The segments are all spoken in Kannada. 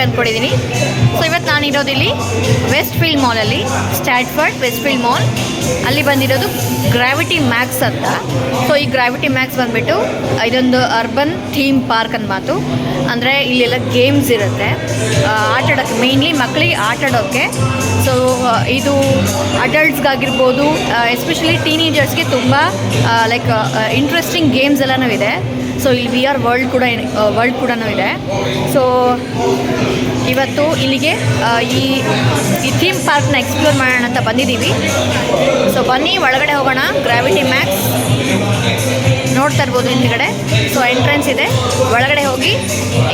ಅಂದ್ಕೊಂಡಿದ್ದೀನಿ. ಸೊ ಇವತ್ತು ನಾನಿರೋದು ಇಲ್ಲಿ ವೆಸ್ಟ್ ಫೀಲ್ಡ್ ಮಾಲಲ್ಲಿ, ಸ್ಟ್ಯಾಟ್ಫರ್ಡ್ ವೆಸ್ಟ್ ಫೀಲ್ಡ್ ಮಾಲ್. ಅಲ್ಲಿ ಬಂದಿರೋದು ಗ್ರಾವಿಟಿ ಮ್ಯಾಕ್ಸ್ ಅಂತ. ಸೊ ಈ ಗ್ರಾವಿಟಿ ಮ್ಯಾಕ್ಸ್ ಬಂದುಬಿಟ್ಟು ಇದೊಂದು ಅರ್ಬನ್ ಥೀಮ್ ಪಾರ್ಕ್ ಅಂತ ಮಾತು. ಅಂದರೆ ಇಲ್ಲೆಲ್ಲ ಗೇಮ್ಸ್ ಇರುತ್ತೆ ಆಟಾಡೋಕ್ಕೆ, ಮೇಯ್ನ್ಲಿ ಮಕ್ಕಳಿಗೆ ಆಟಾಡೋಕ್ಕೆ. ಸೊ ಇದು ಅಡಲ್ಟ್ಸ್ಗಾಗಿರ್ಬೋದು, ಎಸ್ಪೆಷಲಿ ಟೀನೇಜರ್ಸ್ಗೆ ತುಂಬ ಲೈಕ್ ಇಂಟ್ರೆಸ್ಟಿಂಗ್ ಗೇಮ್ಸ್ ಎಲ್ಲನೂ ಇದೆ. ಸೊ ಇಲ್ಲಿ VR ವರ್ಲ್ಡ್ ಕೂಡ ಇದೆ. ಸೊ ಇವತ್ತು ಇಲ್ಲಿಗೆ ಈ ಥೀಮ್ ಪಾರ್ಕ್ನ ಎಕ್ಸ್ಪ್ಲೋರ್ ಮಾಡೋಣ ಅಂತ ಬಂದಿದ್ದೀವಿ. ಸೊ ಬನ್ನಿ ಒಳಗಡೆ ಹೋಗೋಣ. ಗ್ರಾವಿಟಿ ಮ್ಯಾಕ್ಸ್ ನೋಡ್ತಾ ಇರ್ಬೋದು ಹಿಂದ್ಗಡೆ. ಸೊ ಎಂಟ್ರೆನ್ಸ್ ಇದೆ, ಒಳಗಡೆ ಹೋಗಿ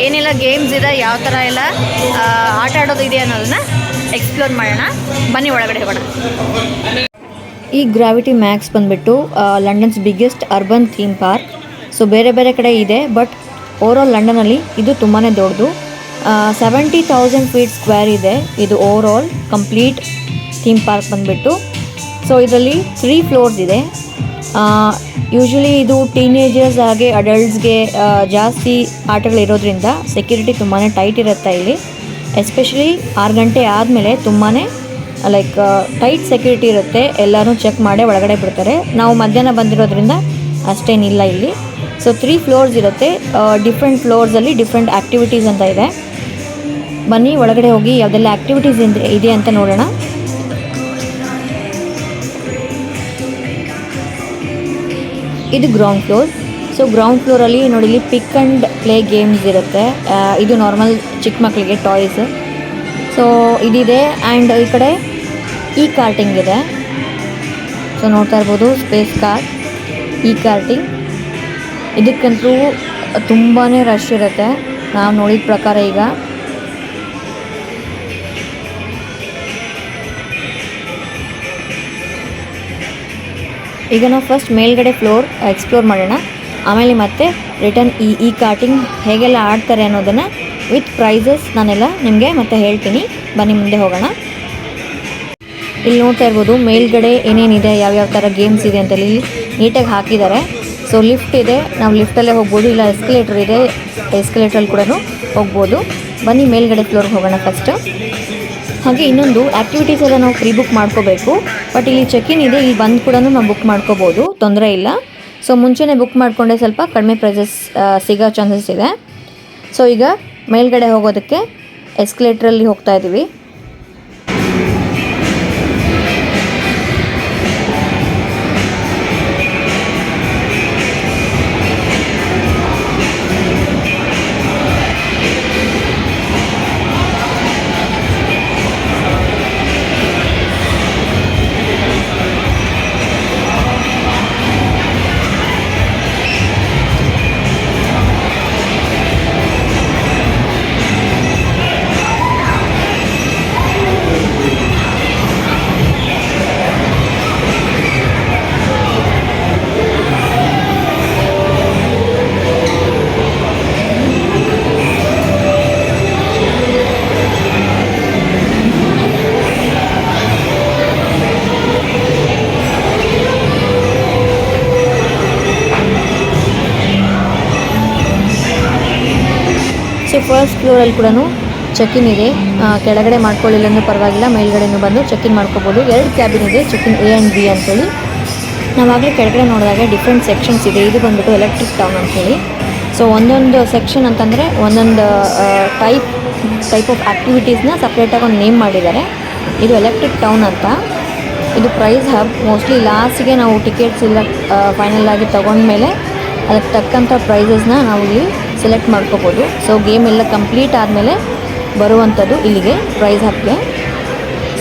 ಏನೆಲ್ಲ ಗೇಮ್ಸ್ ಇದೆ, ಯಾವ ಥರ ಎಲ್ಲ ಆಟ ಆಡೋದು ಇದೆ ಅನ್ನೋದನ್ನ ಎಕ್ಸ್ಪ್ಲೋರ್ ಮಾಡೋಣ. ಬನ್ನಿ ಒಳಗಡೆ ಹೋಗೋಣ. ಈ ಗ್ರಾವಿಟಿ ಮ್ಯಾಕ್ಸ್ ಬಂದುಬಿಟ್ಟು London's biggest urban theme park. So ಬೇರೆ ಬೇರೆ ಕಡೆ ಇದೆ, ಬಟ್ ಓವರಾಲ್ ಲಂಡನಲ್ಲಿ ಇದು ತುಂಬಾ ದೊಡ್ಡದು. 70,000 ಫೀಟ್ ಸ್ಕ್ವೇರ್ ಇದೆ ಇದು ಓವರಾಲ್ ಕಂಪ್ಲೀಟ್ ಥೀಮ್ ಪಾರ್ಕ್ ಬಂದುಬಿಟ್ಟು. ಸೊ ಇದರಲ್ಲಿ 3 ಫ್ಲೋರ್ಸ್ ಇದೆ. ಯೂಶ್ವಲಿ ಇದು ಟೀನೇಜರ್ಸ್ ಹಾಗೆ ಅಡಲ್ಟ್ಸ್ಗೆ ಜಾಸ್ತಿ ಆಟಗಳಿರೋದ್ರಿಂದ ಸೆಕ್ಯೂರಿಟಿ ತುಂಬಾ ಟೈಟ್ ಇರುತ್ತೆ ಇಲ್ಲಿ. ಎಸ್ಪೆಷಲಿ 6 ಗಂಟೆ ಆದಮೇಲೆ ತುಂಬಾ ಲೈಕ್ ಟೈಟ್ ಸೆಕ್ಯೂರಿಟಿ ಇರುತ್ತೆ. ಎಲ್ಲರೂ ಚೆಕ್ ಮಾಡೇ ಒಳಗಡೆ ಬಿಡ್ತಾರೆ. ನಾವು ಮಧ್ಯಾಹ್ನ ಬಂದಿರೋದ್ರಿಂದ ಅಷ್ಟೇನಿಲ್ಲ ಇಲ್ಲಿ. ಸೊ 3 ಫ್ಲೋರ್ಸ್ ಇರುತ್ತೆ. ಡಿಫ್ರೆಂಟ್ ಫ್ಲೋರ್ಸಲ್ಲಿ ಡಿಫ್ರೆಂಟ್ ಆ್ಯಕ್ಟಿವಿಟೀಸ್ ಅಂತ ಇದೆ. ಬನ್ನಿ ಒಳಗಡೆ ಹೋಗಿ ಯಾವುದೆಲ್ಲ ಆ್ಯಕ್ಟಿವಿಟೀಸ್ ಇದೆ ಅಂತ ನೋಡೋಣ. ಇದು ಗ್ರೌಂಡ್ ಫ್ಲೋರ್. ಸೊ ಗ್ರೌಂಡ್ ಫ್ಲೋರಲ್ಲಿ ನೋಡಿ, ಇಲ್ಲಿ ಪಿಕ್ ಆ್ಯಂಡ್ ಪ್ಲೇ ಗೇಮ್ಸ್ ಇರುತ್ತೆ. ಇದು ನಾರ್ಮಲ್ ಚಿಕ್ಕ ಮಕ್ಕಳಿಗೆ ಟಾಯ್ಸ್. ಸೊ ಇದಿದೆ. ಆ್ಯಂಡ್ ಈ ಕಡೆ ಕಾರ್ಟಿಂಗ್ ಇದೆ. ಸೊ ನೋಡ್ತಾ ಇರ್ಬೋದು, ಸ್ಪೇಸ್ ಕಾರ್ ಕಾರ್ಟಿಂಗ್. ಇದಕ್ಕಂತೂ ತುಂಬಾ ರಶ್ ಇರುತ್ತೆ ನಾವು ನೋಡಿದ ಪ್ರಕಾರ. ಈಗ ನಾವು ಫಸ್ಟ್ ಮೇಲ್ಗಡೆ ಫ್ಲೋರ್ ಎಕ್ಸ್ಪ್ಲೋರ್ ಮಾಡೋಣ. ಆಮೇಲೆ ಮತ್ತೆ ರಿಟರ್ನ್ ಈ ಕಾರ್ಟಿಂಗ್ ಹೇಗೆಲ್ಲ ಆಡ್ತಾರೆ ಅನ್ನೋದನ್ನು ವಿತ್ ಪ್ರೈಸಸ್ ನಾನೆಲ್ಲ ನಿಮಗೆ ಮತ್ತೆ ಹೇಳ್ತೀನಿ. ಬನ್ನಿ ಮುಂದೆ ಹೋಗೋಣ. ಇಲ್ಲಿ ನೋಡ್ತಾ ಇರ್ಬೋದು ಮೇಲ್ಗಡೆ ಏನೇನಿದೆ, ಯಾವ್ಯಾವ ಥರ ಗೇಮ್ಸ್ ಇದೆ ಅಂತ ಇಲ್ಲಿ ನೀಟಾಗಿ ಹಾಕಿದ್ದಾರೆ. ಸೊ ಲಿಫ್ಟ್ ಇದೆ, ನಾವು ಲಿಫ್ಟಲ್ಲೇ ಹೋಗ್ಬೋದು, ಇಲ್ಲ ಎಸ್ಕಲೇಟರ್ ಇದೆ, ಎಸ್ಕಲೇಟ್ರಲ್ಲಿ ಕೂಡ ಹೋಗ್ಬೋದು. ಬನ್ನಿ ಮೇಲ್ಗಡೆ ಫ್ಲೋರ್ಗೆ ಹೋಗೋಣ ಫಸ್ಟು. ಹಾಗೆ ಇನ್ನೊಂದು ಆ್ಯಕ್ಟಿವಿಟೀಸ್ ಎಲ್ಲ ನಾವು ಪ್ರೀ ಬುಕ್ ಮಾಡ್ಕೋಬೇಕು. ಬಟ್ ಇಲ್ಲಿ ಚೆಕ್-ಇನ್ ಇದೆ, ಇಲ್ಲಿ ಬಂದು ಕೂಡ ನಾವು ಬುಕ್ ಮಾಡ್ಕೋಬೋದು, ತೊಂದರೆ ಇಲ್ಲ. ಸೊ ಮುಂಚೆನೇ ಬುಕ್ ಮಾಡಿಕೊಂಡೆ ಸ್ವಲ್ಪ ಕಡಿಮೆ ಪ್ರೈಸಸ್ ಸಿಗೋ ಚಾನ್ಸಸ್ ಇದೆ. ಸೊ ಈಗ ಮೇಲ್ಗಡೆ ಹೋಗೋದಕ್ಕೆ ಎಸ್ಕಲೇಟ್ರಲ್ಲಿ ಹೋಗ್ತಾ ಇದ್ದೀವಿ. ಸೊ ಫಸ್ಟ್ ಫ್ಲೋರಲ್ಲಿ ಕೂಡ ಚೆಕ್-ಇನ್ ಇದೆ. ಕೆಳಗಡೆ ಮಾಡ್ಕೊಳ್ಳಿಲ್ಲ ಅಂದರೂ ಪರವಾಗಿಲ್ಲ, ಮೇಲ್ಗಡೆನೂ ಬಂದು ಚೆಕ್-ಇನ್ ಮಾಡ್ಕೋಬೋದು. 2 ಕ್ಯಾಬಿನ್ ಇದೆ, ಚೆಕ್-ಇನ್ A and B ಅಂತೇಳಿ. ನಾವಾಗಲೇ ಕೆಳಗಡೆ ನೋಡಿದಾಗ ಡಿಫ್ರೆಂಟ್ ಸೆಕ್ಷನ್ಸ್ ಇದೆ. ಇದು ಬಂದುಬಿಟ್ಟು ಎಲೆಕ್ಟ್ರಿಕ್ ಟೌನ್ ಅಂತೇಳಿ. ಸೊ ಒಂದೊಂದು ಸೆಕ್ಷನ್ ಅಂತಂದರೆ ಒಂದೊಂದು ಟೈಪ್ ಆಫ್ ಆ್ಯಕ್ಟಿವಿಟೀಸ್ನ ಸಪ್ರೇಟಾಗಿ ಒಂದು ನೇಮ್ ಮಾಡಿದ್ದಾರೆ. ಇದು ಎಲೆಕ್ಟ್ರಿಕ್ ಟೌನ್ ಅಂತ. ಇದು ಪ್ರೈಸ್ ಹಬ್. ಮೋಸ್ಟ್ಲಿ ಲಾಸ್ಟಿಗೆ ನಾವು ಟಿಕೆಟ್ಸ್ ಎಲ್ಲ ಫೈನಲ್ ಆಗಿ ತೊಗೊಂಡ್ಮೇಲೆ ಅದಕ್ಕೆ ತಕ್ಕಂಥ ಪ್ರೈಸಸ್ನ ನಾವು ಇಲ್ಲಿ ಸೆಲೆಕ್ಟ್ ಮಾಡ್ಕೋಬೋದು. ಸೊ ಗೇಮ್ ಎಲ್ಲ ಕಂಪ್ಲೀಟ್ ಆದಮೇಲೆ ಬರುವಂಥದ್ದು ಇಲ್ಲಿಗೆ ಪ್ರೈಸ್ ಹಬ್ಗೆ.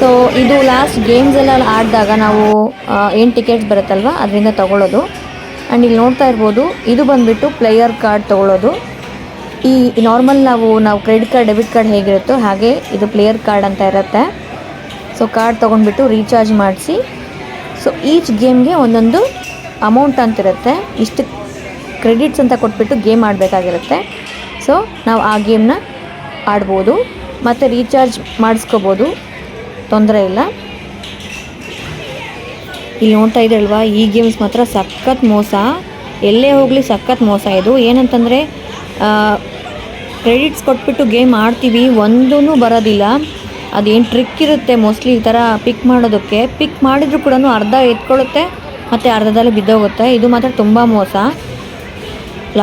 ಸೊ ಇದು ಲಾಸ್ಟ್ ಗೇಮ್ಸ್ ಎಲ್ಲ ಆಡಿದಾಗ ನಾವು ಏನು ಟಿಕೆಟ್ಸ್ ಬರುತ್ತಲ್ವ ಅದರಿಂದ ತೊಗೊಳ್ಳೋದು. ಆ್ಯಂಡ್ ಇಲ್ಲಿ ನೋಡ್ತಾ ಇರ್ಬೋದು, ಇದು ಬಂದುಬಿಟ್ಟು ಪ್ಲೇಯರ್ ಕಾರ್ಡ್ ತೊಗೊಳ್ಳೋದು. ಈ ನಾರ್ಮಲ್ ನಾವು ಕ್ರೆಡಿಟ್ ಕಾರ್ಡ್ ಡೆಬಿಟ್ ಕಾರ್ಡ್ ಹೇಗಿರುತ್ತೋ ಹಾಗೆ ಇದು ಪ್ಲೇಯರ್ ಕಾರ್ಡ್ ಅಂತ ಇರುತ್ತೆ. ಸೊ ಕಾರ್ಡ್ ತೊಗೊಂಡ್ಬಿಟ್ಟು ರೀಚಾರ್ಜ್ ಮಾಡಿಸಿ, ಸೊ ಈಚ್ ಗೇಮ್ಗೆ ಒಂದೊಂದು ಅಮೌಂಟ್ ಅಂತಿರುತ್ತೆ. ಇಷ್ಟು ಕ್ರೆಡಿಟ್ಸ್ ಅಂತ ಕೊಟ್ಬಿಟ್ಟು ಗೇಮ್ ಆಡಬೇಕಾಗಿರುತ್ತೆ. ಸೊ ನಾವು ಆ ಗೇಮ್ನ ಆಡ್ಬೋದು ಮತ್ತು ರೀಚಾರ್ಜ್ ಮಾಡಿಸ್ಕೋಬೋದು, ತೊಂದರೆ ಇಲ್ಲ. ಇಲ್ಲಿ ನೋಡ್ತಾ ಇದ್ರಲ್ವಾ, ಈ ಗೇಮ್ಸ್ ಮಾತ್ರ ಸಖತ್ ಮೋಸ, ಎಲ್ಲೇ ಹೋಗಲಿ ಸಖತ್ ಮೋಸ. ಇದು ಏನಂತಂದರೆ ಕ್ರೆಡಿಟ್ಸ್ ಕೊಟ್ಬಿಟ್ಟು ಗೇಮ್ ಆಡ್ತೀವಿ, ಒಂದೂ ಬರೋದಿಲ್ಲ. ಅದೇನು ಟ್ರಿಕ್ ಇರುತ್ತೆ ಮೋಸ್ಟ್ಲಿ ಈ ಥರ ಪಿಕ್ ಮಾಡೋದಕ್ಕೆ. ಪಿಕ್ ಮಾಡಿದರೂ ಕೂಡ ಅರ್ಧ ಎತ್ಕೊಳ್ಳುತ್ತೆ ಮತ್ತು ಅರ್ಧದಲ್ಲಿ ಬಿದ್ದೋಗುತ್ತೆ. ಇದು ಮಾತ್ರ ತುಂಬ ಮೋಸ.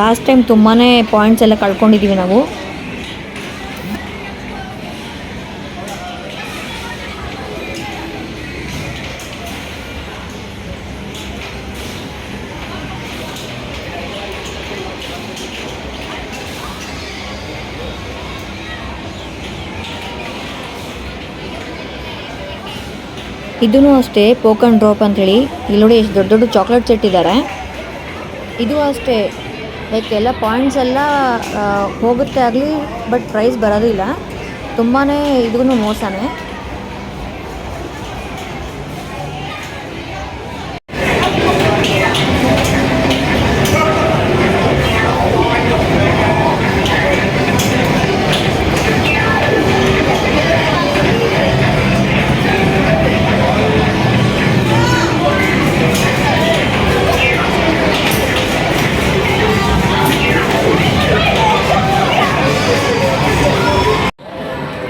ಲಾಸ್ಟ್ ಟೈಮ್ ತುಂಬಾ ಪಾಯಿಂಟ್ಸ್ ಎಲ್ಲ ಕಳ್ಕೊಂಡಿದ್ದೀವಿ ನಾವು. ಇದೂ ಅಷ್ಟೇ ಪೋಕ್ ಆ್ಯಂಡ್ ಡ್ರಾಪ್ ಅಂಥೇಳಿ. ಇಲ್ಲಿ ನೋಡಿ ಎಷ್ಟು ದೊಡ್ಡ ದೊಡ್ಡ ಚಾಕ್ಲೇಟ್ಸ್ ಇಟ್ಟಿದ್ದಾರೆ. ಇದು ಅಷ್ಟೇ ಲೈಕ್ ಎಲ್ಲ ಪಾಯಿಂಟ್ಸ್ ಎಲ್ಲ ಹೋಗುತ್ತೆ ಆಗಲಿ, ಬಟ್ ಪ್ರೈಸ್ ಬರೋದಿಲ್ಲ. ತುಂಬಾ ಇದೂ ಮೋಸನೇ.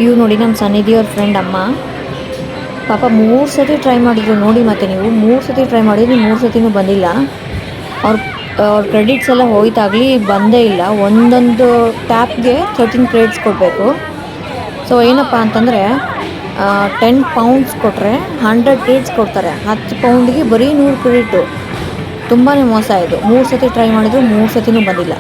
ಇವು ನೋಡಿ ನಮ್ಮ ಸನ್ನಿಧಿಯವ್ರ ಫ್ರೆಂಡ್ ಅಮ್ಮ. ಪಾಪ 3 ಸತಿ ಟ್ರೈ ಮಾಡಿದ್ರು ನೋಡಿ. ಮತ್ತು ನೀವು 3 ಸತಿ ಟ್ರೈ ಮಾಡಿದ್ರಿ, 3 ಸತಿನೂ ಬಂದಿಲ್ಲ. ಅವ್ರ ಕ್ರೆಡಿಟ್ಸ್ ಎಲ್ಲ ಹೋಯ್ತಾಗಲಿ ಬಂದೇ ಇಲ್ಲ. ಒಂದೊಂದು ಟ್ಯಾಪ್ಗೆ 13 ಕ್ರೆಡಿಟ್ಸ್ ಕೊಡಬೇಕು. ಸೊ ಏನಪ್ಪ ಅಂತಂದರೆ 10 ಪೌಂಡ್ಸ್ ಕೊಟ್ಟರೆ 100 ಕ್ರೆಡಿಟ್ಸ್ ಕೊಡ್ತಾರೆ. 10 ಪೌಂಡ್ಗೆ ಬರೀ 100 ಕ್ರೆಡಿಟು. ತುಂಬಾ ಮೋಸ ಇದು. 3 ಸತಿ ಟ್ರೈ ಮಾಡಿದ್ರು 3 ಸತಿನೂ ಬಂದಿಲ್ಲ.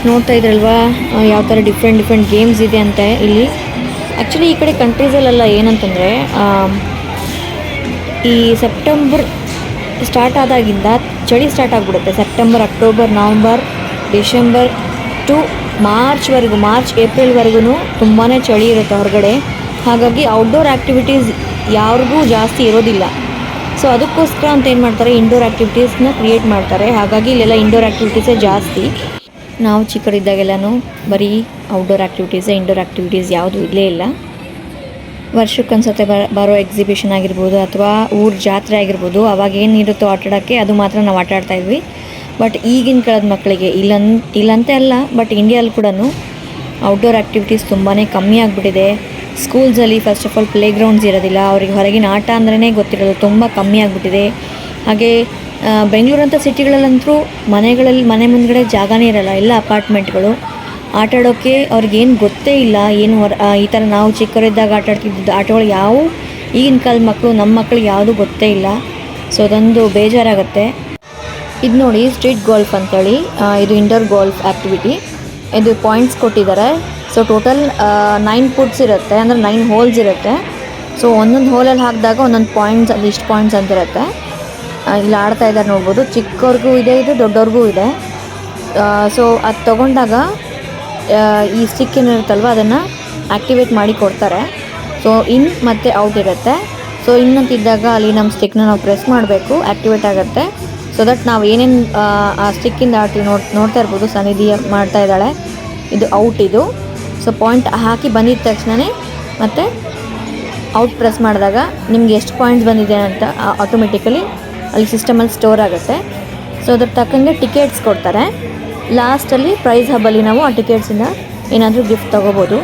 ನೋಡ್ತಾ ಇದ್ರಲ್ವಾ ಯಾವ ಥರ ಡಿಫ್ರೆಂಟ್ ಗೇಮ್ಸ್ ಇದೆ ಅಂತ ಇಲ್ಲಿ. ಆ್ಯಕ್ಚುಲಿ ಈ ಕಡೆ ಕಂಟ್ರೀಸಲ್ಲೆಲ್ಲ ಏನಂತಂದರೆ ಈ ಸೆಪ್ಟೆಂಬರ್ ಸ್ಟಾರ್ಟ್ ಆದಾಗಿಂದ ಚಳಿ ಸ್ಟಾರ್ಟ್ ಆಗಿಬಿಡುತ್ತೆ. September, October, November, December to ಮಾರ್ಚ್ವರೆಗೂ, ಏಪ್ರಿಲ್ವರೆಗೂ ತುಂಬಾ ಚಳಿ ಇರುತ್ತೆ ಹೊರಗಡೆ. ಹಾಗಾಗಿ ಔಟ್ಡೋರ್ ಆ್ಯಕ್ಟಿವಿಟೀಸ್ ಯಾರಿಗೂ ಜಾಸ್ತಿ ಇರೋದಿಲ್ಲ. ಸೊ ಅದಕ್ಕೋಸ್ಕರ ಅಂತ ಏನು ಮಾಡ್ತಾರೆ, ಇಂಡೋರ್ ಆ್ಯಕ್ಟಿವಿಟೀಸ್ನ ಕ್ರಿಯೇಟ್ ಮಾಡ್ತಾರೆ. ಹಾಗಾಗಿ ಇಲ್ಲೆಲ್ಲ ಇಂಡೋರ್ ಆ್ಯಕ್ಟಿವಿಟೀಸೇ ಜಾಸ್ತಿ. ನಾವು ಚಿಕ್ಕವರಿದ್ದಾಗೆಲ್ಲನೂ ಬರೀ ಔಟ್ಡೋರ್ ಆ್ಯಕ್ಟಿವಿಟೀಸೇ, ಇಂಡೋರ್ ಆ್ಯಕ್ಟಿವಿಟೀಸ್ ಯಾವುದೂ ಇಲ್ಲೇ ಇಲ್ಲ. ವರ್ಷಕ್ಕೊಂದ್ಸತಿ ಬರೋ ಎಕ್ಸಿಬಿಷನ್ ಆಗಿರ್ಬೋದು ಅಥವಾ ಊರ ಜಾತ್ರೆ ಆಗಿರ್ಬೋದು, ಅವಾಗ ಏನಿರುತ್ತೋ ಆಟಾಡೋಕ್ಕೆ ಅದು ಮಾತ್ರ ನಾವು ಆಟಾಡ್ತಾಯಿದ್ವಿ. ಬಟ್ ಈಗಿನ ಕಾಲದ ಮಕ್ಕಳಿಗೆ ಇಲ್ಲಂತೆ ಅಲ್ಲ, ಬಟ್ ಇಂಡಿಯಲ್ಲಿ ಕೂಡ ಔಟ್ಡೋರ್ ಆ್ಯಕ್ಟಿವಿಟೀಸ್ ತುಂಬಾ ಕಮ್ಮಿ ಆಗಿಬಿಟ್ಟಿದೆ. ಸ್ಕೂಲ್ಸಲ್ಲಿ first of all playgrounds ಇರೋದಿಲ್ಲ. ಅವ್ರಿಗೆ ಹೊರಗಿನ ಆಟ ಅಂದ್ರೇ ಗೊತ್ತಿರೋದು ತುಂಬ ಕಮ್ಮಿ ಆಗಿಬಿಟ್ಟಿದೆ. ಹಾಗೆ ಬೆಂಗಳೂರಂಥ ಸಿಟಿಗಳಲ್ಲಂತೂ ಮನೆ ಮುಂದ್ಗಡೆ ಜಾಗನೇ ಇರೋಲ್ಲ, ಎಲ್ಲ ಅಪಾರ್ಟ್ಮೆಂಟ್ಗಳು. ಆಟಾಡೋಕ್ಕೆ ಅವ್ರಿಗೇನು ಗೊತ್ತೇ ಇಲ್ಲ. ಈ ಥರ ನಾವು ಚಿಕ್ಕವರಿದ್ದಾಗ ಆಟಾಡ್ತಿದ್ದು ಆಟಗಳು ಯಾವುವು ಈಗಿನ ಕಾಲದ ಮಕ್ಕಳು, ನಮ್ಮ ಮಕ್ಕಳಿಗೆ ಯಾವುದೂ ಗೊತ್ತೇ ಇಲ್ಲ. ಸೊ ಅದೊಂದು ಬೇಜಾರಾಗುತ್ತೆ. ಇದು ನೋಡಿ ಸ್ಟ್ರೀಟ್ ಗಾಲ್ಫ್ ಅಂತೇಳಿ, ಇದು ಇಂಡೋರ್ ಗಾಲ್ಫ್ ಆ್ಯಕ್ಟಿವಿಟಿ. ಇದು ಪಾಯಿಂಟ್ಸ್ ಕೊಟ್ಟಿದ್ದಾರೆ. ಸೊ ಟೋಟಲ್ 9 ಪುಟ್ಸ್ ಇರುತ್ತೆ, ಅಂದರೆ 9 ಹೋಲ್ಸ್ ಇರುತ್ತೆ. ಸೊ ಒಂದೊಂದು ಹೋಲಲ್ಲಿ ಹಾಕಿದಾಗ ಒಂದೊಂದು ಪಾಯಿಂಟ್ಸ್, ಅಲ್ಲಿ ಇಷ್ಟು ಪಾಯಿಂಟ್ಸ್ ಅಂತಿರುತ್ತೆ. ಇಲ್ಲಿ ಆಡ್ತಾ ಇದ್ದಾರೆ ನೋಡ್ಬೋದು. ಚಿಕ್ಕವ್ರಿಗೂ ಇದೆ, ಇದು ದೊಡ್ಡವ್ರಿಗೂ ಇದೆ. ಸೊ ಅದು ತೊಗೊಂಡಾಗ ಈ ಸ್ಟಿಕ್ ಏನಿರುತ್ತಲ್ವ ಅದನ್ನು ಆ್ಯಕ್ಟಿವೇಟ್ ಮಾಡಿ ಕೊಡ್ತಾರೆ. ಸೊ ಇನ್ ಮತ್ತು ಔಟ್ ಇರುತ್ತೆ. ಸೊ ಇನ್ನಂತಿದ್ದಾಗ ಅಲ್ಲಿ ನಮ್ಮ ಸ್ಟಿಕ್ನ ನಾವು ಪ್ರೆಸ್ ಮಾಡಬೇಕು, ಆ್ಯಕ್ಟಿವೇಟ್ ಆಗುತ್ತೆ. ಸೊ ದಟ್ ನಾವು ಏನೇನು ಆ ಸ್ಟಿಕ್ಕಿಂದ ಆಡ್ತೀವಿ ನೋಡ್ತಾ ಇರ್ಬೋದು. ಸನ್ನಿಧಿ ಮಾಡ್ತಾ ಇದ್ದಾಳೆ. ಇದು ಔಟ್ ಇದು. ಸೊ ಪಾಯಿಂಟ್ ಹಾಕಿ ಬಂದಿದ್ದ ತಕ್ಷಣವೇ ಮತ್ತು ಔಟ್ ಪ್ರೆಸ್ ಮಾಡಿದಾಗ ನಿಮ್ಗೆ ಎಷ್ಟು ಪಾಯಿಂಟ್ಸ್ ಬಂದಿದೆ ಅಂತ ಆಟೋಮೆಟಿಕಲಿ ಅಲ್ಲಿ ಸಿಸ್ಟಮಲ್ಲಿ ಸ್ಟೋರ್ ಆಗುತ್ತೆ. ಸೊ ಅದ್ರ ತಕ್ಕಂಗೆ ಟಿಕೆಟ್ಸ್ ಕೊಡ್ತಾರೆ. ಲಾಸ್ಟಲ್ಲಿ ಪ್ರೈಸ್ ಹಬ್ಬಲ್ಲಿ ನಾವು ಆ ಟಿಕೆಟ್ಸಿಂದ ಏನಾದರೂ ಗಿಫ್ಟ್ ತೊಗೋಬೋದು.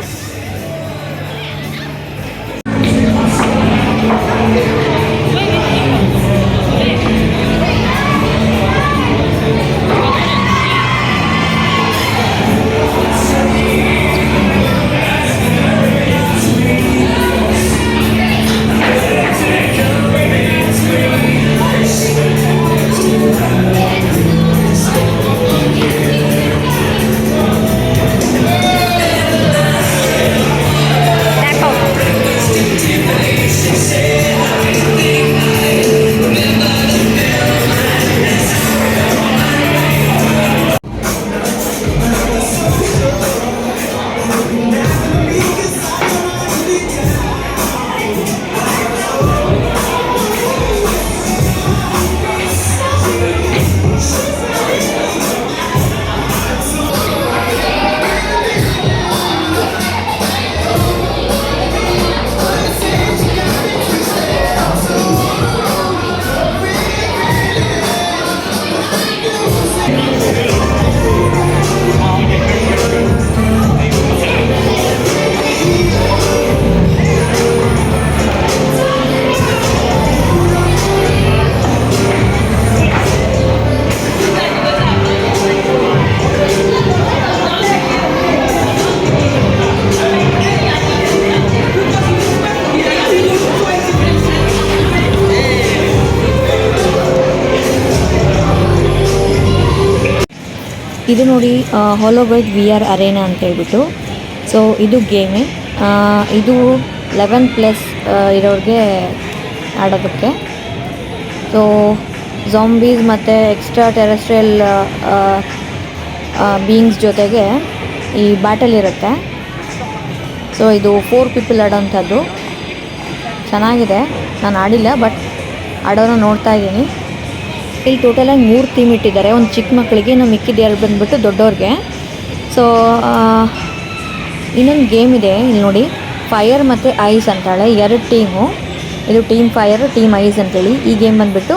ಇದು ನೋಡಿ ಹಾಲೋಬ್ರೈಟ್ ವಿ ಆರ್ ಅರೇನಾ ಅಂತ ಹೇಳ್ಬಿಟ್ಟು. ಸೊ ಇದು ಗೇಮೇ, ಇದು 11+ ಇರೋರಿಗೆ ಆಡೋದಕ್ಕೆ. ಸೊ ಝಾಂಬೀಸ್ ಮತ್ತು ಎಕ್ಸ್ಟ್ರಾ ಟೆರೆಸ್ಟ್ರಿಯಲ್ ಬೀಯಿಂಗ್ಸ್ ಜೊತೆಗೆ ಈ ಬ್ಯಾಟಲ್ ಇರುತ್ತೆ. ಸೊ ಇದು 4 ಪೀಪಲ್ ಆಡೋವಂಥದ್ದು. ಚೆನ್ನಾಗಿದೆ, ನಾನು ಆಡಿಲ್ಲ ಬಟ್ ಆಡೋನ ನೋಡ್ತಾ ಇದ್ದೀನಿ. ಇಲ್ಲಿ ಟೋಟಲಾಗಿ 3 ಥೀಮ್ ಇಟ್ಟಿದ್ದಾರೆ. ಒಂದು ಚಿಕ್ಕ ಮಕ್ಕಳಿಗೆ, ನಾವು ಮಿಕ್ಕಿದ 2 ಬಂದುಬಿಟ್ಟು ದೊಡ್ಡವ್ರಿಗೆ. ಸೊ ಇನ್ನೊಂದು ಗೇಮ್ ಇದೆ ಇಲ್ಲಿ ನೋಡಿ, ಫೈರ್ ಮತ್ತು ಐಸ್ ಅಂತಾಳೆ. 2 ಟೀಮು, ಇದು ಟೀಮ್ ಫೈರ್, ಟೀಮ್ ಐಸ್ ಅಂತೇಳಿ. ಈ ಗೇಮ್ ಬಂದುಬಿಟ್ಟು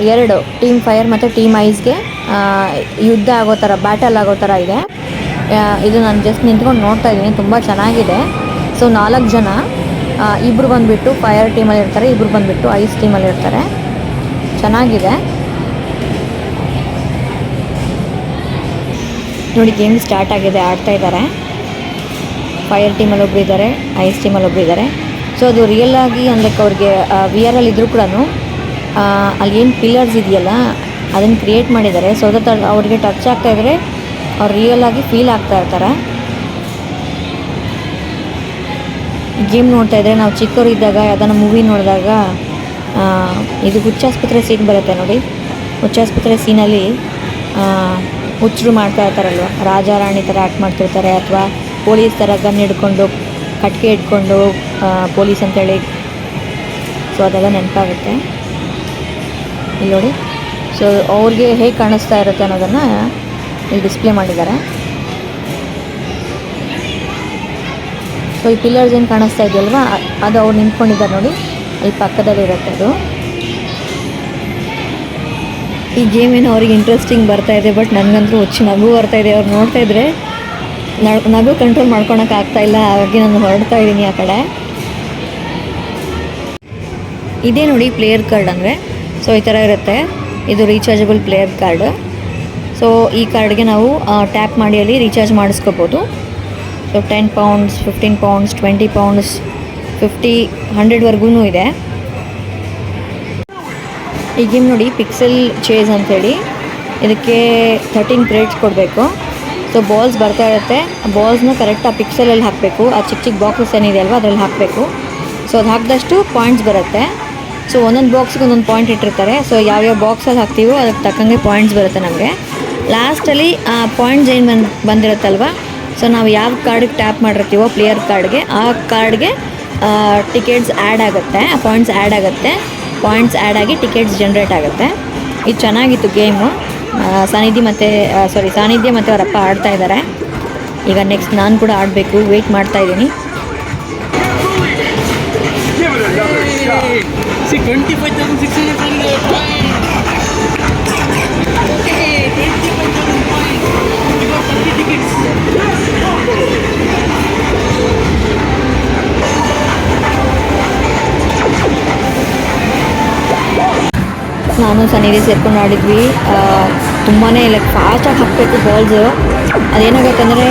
2 ಟೀಮ್ ಫೈರ್ ಮತ್ತು ಟೀಮ್ ಐಸ್ಗೆ ಯುದ್ಧ ಆಗೋ ಥರ, ಬ್ಯಾಟಲ್ ಆಗೋ ಥರ ಇದೆ. ಇದು ನಾನು ಜಸ್ಟ್ ನಿಂತ್ಕೊಂಡು ನೋಡ್ತಾ ಇದ್ದೀನಿ, ತುಂಬ ಚೆನ್ನಾಗಿದೆ. ಸೊ 4 ಜನ, ಇಬ್ಬರು ಬಂದುಬಿಟ್ಟು ಫೈರ್ ಟೀಮಲ್ಲಿ ಇರ್ತಾರೆ, ಇಬ್ಬರು ಬಂದುಬಿಟ್ಟು ಐಸ್ ಟೀಮಲ್ಲಿ ಇರ್ತಾರೆ. ಚೆನ್ನಾಗಿದೆ ನೋಡಿ. ಗೇಮ್ ಸ್ಟಾರ್ಟ್ ಆಗಿದೆ, ಆಡ್ತಾ ಇದ್ದಾರೆ. ಫೈರ್ ಟೀಮಲ್ಲಿ ಒಬ್ಬರು ಇದ್ದಾರೆ, ಐಸ್ ಟೀಮಲ್ಲಿ ಒಬ್ಬರು ಇದ್ದಾರೆ. ಸೊ ಅದು ರಿಯಲ್ ಆಗಿ ಅಂದಕ್ಕೆ ಅವ್ರಿಗೆ ವಿ ಆರ್ ಅಲ್ಲಿ ಇದ್ದರೂ ಕೂಡ ಅಲ್ಲಿ ಏನು ಪಿಲ್ಲರ್ಸ್ ಇದೆಯಲ್ಲ ಅದನ್ನು ಕ್ರಿಯೇಟ್ ಮಾಡಿದ್ದಾರೆ. ಸೊ ದಟ್ ಅವ್ರಿಗೆ ಟಚ್ ಆಗ್ತಾ ಇದ್ದರೆ ಅವ್ರು ರಿಯಲ್ ಆಗಿ ಫೀಲ್ ಆಗ್ತಾ ಇರ್ತಾರೆ. ಗೇಮ್ ನೋಡ್ತಾ ಇದ್ದರೆ ನಾವು ಚಿಕ್ಕವರಿದ್ದಾಗ ಯಾವುದನ್ನ ಮೂವಿ ನೋಡಿದಾಗ ಇದು ಹುಚ್ಚಾಸ್ಪತ್ರೆ ಸೀನ್ ಬರುತ್ತೆ ನೋಡಿ. ಹುಚ್ಚಾಸ್ಪತ್ರೆ ಸೀನಲ್ಲಿ ಹುಚ್ಚರು ಮಾಡ್ತಾ ಇರ್ತಾರಲ್ವ, ರಾಜ ರಾಣಿ ಥರ ಆ್ಯಕ್ಟ್ ಮಾಡ್ತಿರ್ತಾರೆ, ಅಥವಾ ಪೊಲೀಸ್ ಥರ ಗನ್ ಹಿಡ್ಕೊಂಡು ಕಟ್ಗೆ ಹಿಡ್ಕೊಂಡು ಪೊಲೀಸ್ ಅಂತೇಳಿ. ಸೊ ಅದೆಲ್ಲ ನೆನಪಾಗುತ್ತೆ ಇಲ್ಲಿ ನೋಡಿ. ಸೊ ಅವ್ರಿಗೆ ಹೇಗೆ ಕಾಣಿಸ್ತಾ ಇರುತ್ತೆ ಅನ್ನೋದನ್ನು ಇಲ್ಲಿ ಡಿಸ್ಪ್ಲೇ ಮಾಡಿದ್ದಾರೆ. ಸೊ ಈ ಪಿಲ್ಲರ್ಸ್ ಏನು ಕಾಣಿಸ್ತಾ ಇದೆಯಲ್ವ, ಅದು ಅವ್ರು ನಿಂತ್ಕೊಂಡಿದ್ದಾರೆ ನೋಡಿ, ಅಲ್ಲಿ ಪಕ್ಕದಲ್ಲಿರುತ್ತೆ ಅದು. ಈ ಗೇಮ್ ಏನೋ ಅವ್ರಿಗೆ ಇಂಟ್ರೆಸ್ಟಿಂಗ್ ಬರ್ತಾಯಿದೆ, ಬಟ್ ನನಗಂತೂ ಹುಚ್ಚು ನಗು ಬರ್ತಾಯಿದೆ. ಅವ್ರು ನೋಡ್ತಾಯಿದ್ರೆ ನಗು ಕಂಟ್ರೋಲ್ ಮಾಡ್ಕೊಳಕ್ಕೆ ಆಗ್ತಾಯಿಲ್ಲ, ಹಾಗಾಗಿ ನಾನು ಹೊರಡ್ತಾ ಇದ್ದೀನಿ ಆ ಕಡೆ. ಇದೇ ನೋಡಿ ಪ್ಲೇಯರ್ ಕಾರ್ಡ್ ಅಂದರೆ. ಸೊ ಈ ಥರ ಇರುತ್ತೆ, ಇದು ರೀಚಾರ್ಜಬಲ್ ಪ್ಲೇಯರ್ ಕಾರ್ಡ್. ಸೊ ಈ ಕಾರ್ಡ್ಗೆ ನಾವು ಟ್ಯಾಪ್ ಮಾಡಿ ಅಲ್ಲಿ ರೀಚಾರ್ಜ್ ಮಾಡಿಸ್ಕೋಬೋದು. ಸೊ 10 ಪೌಂಡ್ಸ್, 15 ಪೌಂಡ್ಸ್, 20 ಪೌಂಡ್ಸ್, 50, 100ವರೆಗೂ ಇದೆ. ಈ ಗೇಮ್ ನೋಡಿ ಪಿಕ್ಸೆಲ್ ಚೇಸ್ ಅಂಥೇಳಿ. ಇದಕ್ಕೆ 13 ಕ್ರೆಡಿಟ್ಸ್ ಕೊಡಬೇಕು. ಸೊ ಬಾಲ್ಸ್ ಬರ್ತಾ ಇರುತ್ತೆ, ಆ ಬಾಲ್ಸ್ನ ಕರೆಕ್ಟ್ ಆ ಪಿಕ್ಸೆಲಲ್ಲಿ ಹಾಕಬೇಕು. ಆ ಚಿಕ್ಕ ಚಿಕ್ಕ ಬಾಕ್ಸಸ್ ಏನಿದೆ ಅಲ್ವ ಅದರಲ್ಲಿ ಹಾಕಬೇಕು. ಸೊ ಅದು ಹಾಕಿದಷ್ಟು ಪಾಯಿಂಟ್ಸ್ ಬರುತ್ತೆ. ಸೊ ಒಂದೊಂದು ಬಾಕ್ಸ್ಗೆ ಒಂದೊಂದು ಪಾಯಿಂಟ್ ಇಟ್ಟಿರ್ತಾರೆ. ಸೊ ಯಾವ್ಯಾವ ಬಾಕ್ಸಲ್ಲಿ ಹಾಕ್ತೀವೋ ಅದಕ್ಕೆ ತಕ್ಕಂಗೆ ಪಾಯಿಂಟ್ಸ್ ಬರುತ್ತೆ ನಮಗೆ. ಲಾಸ್ಟಲ್ಲಿ ಆ ಪಾಯಿಂಟ್ಸ್ ಏನು ಬಂದಿರುತ್ತಲ್ವ, ಸೊ ನಾವು ಯಾವ ಕಾರ್ಡಿಗೆ ಟ್ಯಾಪ್ ಮಾಡಿರ್ತೀವೋ ಪ್ಲೇಯರ್ ಕಾರ್ಡ್ಗೆ, ಆ ಕಾರ್ಡ್ಗೆ ಟಿಕೆಟ್ಸ್ ಆ್ಯಡ್ ಆಗುತ್ತೆ, ಆ ಪಾಯಿಂಟ್ಸ್ ಆ್ಯಡ್ ಆಗುತ್ತೆ. ಪಾಯಿಂಟ್ಸ್ ಆ್ಯಡ್ ಆಗಿ ಟಿಕೆಟ್ಸ್ ಜನ್ರೇಟ್ ಆಗುತ್ತೆ. ಇದು ಚೆನ್ನಾಗಿತ್ತು ಗೇಮು. ಸಾನಿಧ್ಯ ಮತ್ತು ಅವರಪ್ಪ ಆಡ್ತಾ ಇದ್ದಾರೆ. ಈಗ ನೆಕ್ಸ್ಟ್ ನಾನು ಕೂಡ ಆಡಬೇಕು, ವೆಯ್ಟ್ ಮಾಡ್ತಾ ಇದ್ದೀನಿ. ನಾನು ಸನ್ನಿಧಿ ಸೇರ್ಕೊಂಡು ಆಡಿದ್ವಿ. ತುಂಬಾ ಲೈಕ್ ಫಾಸ್ಟಾಗಿ ಹಾಕಬೇಕು ಬಾಲ್ಸು. ಅದೇನಾಗುತ್ತೆ ಅಂದರೆ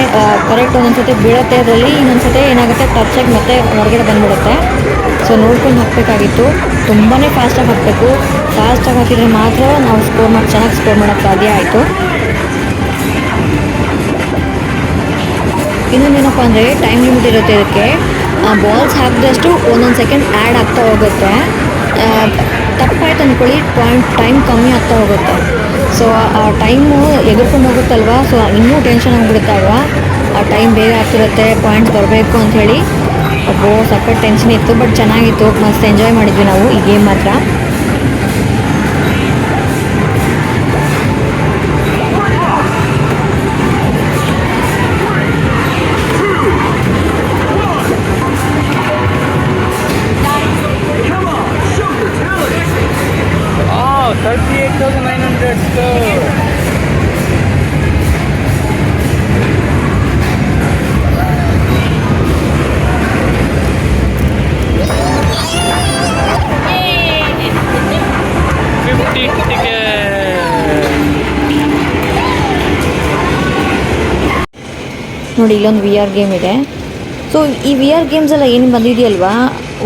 ಕರೆಕ್ಟ್ ಒಂದೊಂದು ಸತಿ ಬೀಳುತ್ತೆ ಅದರಲ್ಲಿ, ಇನ್ನೊಂದು ಸತಿ ಏನಾಗುತ್ತೆ ಟಚಾಗಿ ಮತ್ತೆ ಹೊರಗಡೆ ಬಂದುಬಿಡುತ್ತೆ. ಸೊ ನೋಡ್ಕೊಂಡು ಹಾಕಬೇಕಾಗಿತ್ತು. ತುಂಬಾ ಫಾಸ್ಟಾಗಿ ಹಾಕಬೇಕು. ಫಾಸ್ಟಾಗಿ ಹಾಕಿದರೆ ಮಾತ್ರ ನಾವು ಚೆನ್ನಾಗಿ ಸ್ಕೋರ್ ಮಾಡೋಕ್ಕೆ ಸಾಧ್ಯ ಆಯಿತು. ಇನ್ನೊಂದೇನಪ್ಪ ಅಂದರೆ ಟೈಮ್ ಲಿಮಿಟ್ ಇರುತ್ತೆ ಇದಕ್ಕೆ. ಬಾಲ್ಸ್ ಹಾಕಿದಷ್ಟು ಒಂದೊಂದು ಸೆಕೆಂಡ್ ಆ್ಯಡ್ ಆಗ್ತಾ ಹೋಗುತ್ತೆ. ತಪ್ಪಾಯ್ತು ಅಂದ್ಕೊಳ್ಳಿ, ಟೈಮ್ ಕಮ್ಮಿ ಆಗ್ತಾ ಹೋಗುತ್ತೆ. ಸೊ ಆ ಟೈಮು ಎದುರ್ಕೊಂಡು ಹೋಗುತ್ತಲ್ವ, ಸೊ ಇನ್ನೂ ಟೆನ್ಷನ್ ಆಗಿಬಿಡುತ್ತೆ ಅಲ್ವಾ. ಆ ಟೈಮ್ ಬೇಗ ಆಗ್ತಿರುತ್ತೆ, ಪಾಯಿಂಟ್ಸ್ ಬರಬೇಕು ಅಂಥೇಳಿ. ಸಖತ್ ಟೆನ್ಷನ್ ಇತ್ತು, ಬಟ್ ಚೆನ್ನಾಗಿತ್ತು. ಮಸ್ತ್ ಎಂಜಾಯ್ ಮಾಡಿದ್ವಿ ನಾವು ಈ ಗೇಮ್ ಮಾತ್ರ. ನೋಡಿ ಇಲ್ಲೊಂದು ವಿ ಆರ್ ಗೇಮ್ ಇದೆ. ಸೊ ಈ ವಿ ಆರ್ ಗೇಮ್ಸ್ ಎಲ್ಲ ಏನು ಬಂದಿದೆಯಲ್ವಾ,